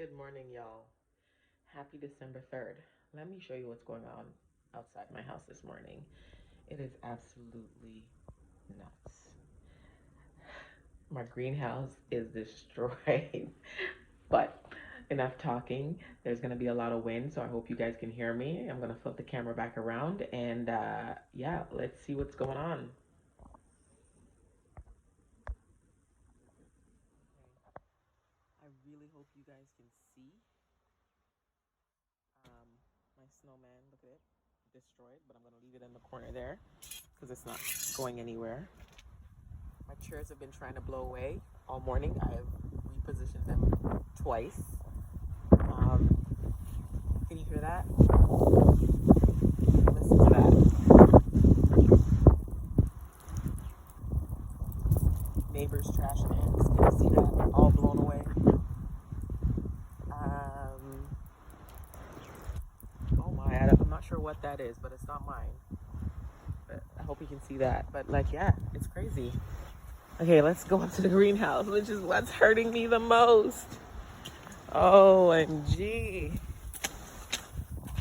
Good morning, y'all. Happy December 3rd. Let me show you what's going on outside my house this morning. It is absolutely nuts. My greenhouse is destroyed, but enough talking. There's going to be a lot of wind, so I hope you guys can hear me. I'm going to flip the camera back around and yeah, let's see what's going on. I really hope you guys can see my snowman. Look at it, destroyed, but I'm going to leave it in the corner there because it's not going anywhere. My chairs have been trying to blow away all morning. I have repositioned them twice. Can you hear that? Listen to that. Neighbor's trash cans. Can you see that? All blown away. Oh my, I'm not sure what that is, but it's not mine. But I hope you can see that. But like, yeah, it's crazy. Okay, let's go up to the greenhouse, which is what's hurting me the most. OMG.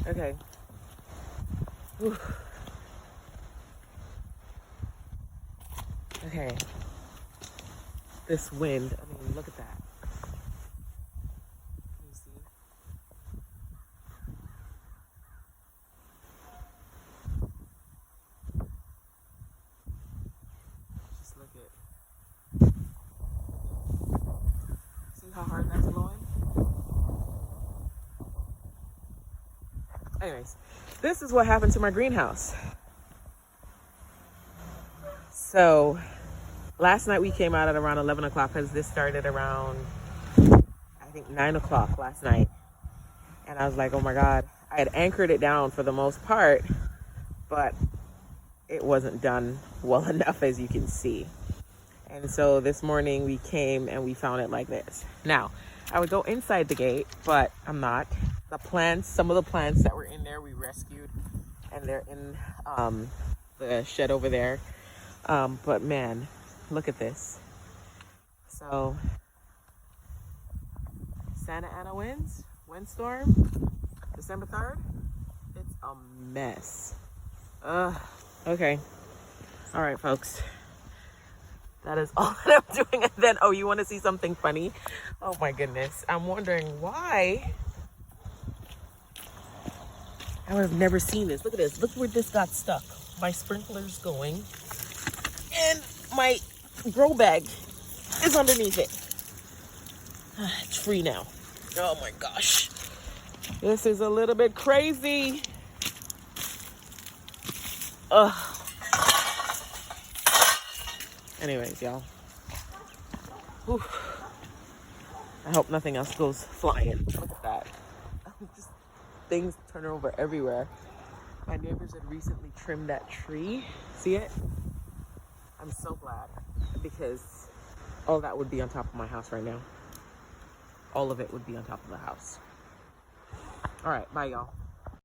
Okay. Whew. Okay. This wind, I mean, look at that. Can you see? Just look at. See how hard that's blowing? Anyways, this is what happened to my greenhouse. So, last night we came out at around 11 o'clock because this started around, I think, 9 o'clock last night. And I was like, oh my God. I had anchored it down for the most part, but it wasn't done well enough, as you can see. And so this morning we came and we found it like this. Now, I would go inside the gate, but I'm not. The plants, some of the plants that were in there, we rescued, and they're in the shed over there. But man, look at this. So, Santa Ana windstorm, December 3rd. It's a mess. Okay. All right, folks. That is all that I'm doing. And then, oh, you want to see something funny? Oh my goodness. I'm wondering why I would have never seen this. Look at this. Look where this got stuck. My sprinkler's going. And my grow bag is underneath it. It's free now. Oh my gosh. This is a little bit crazy. Ugh. Anyways, y'all. Whew. I hope nothing else goes flying. Look at that. Just things turn over everywhere. My neighbors had recently trimmed that tree. See it? I'm so glad because all that would be on top of my house right now. All of it would be on top of the house. All right, bye y'all.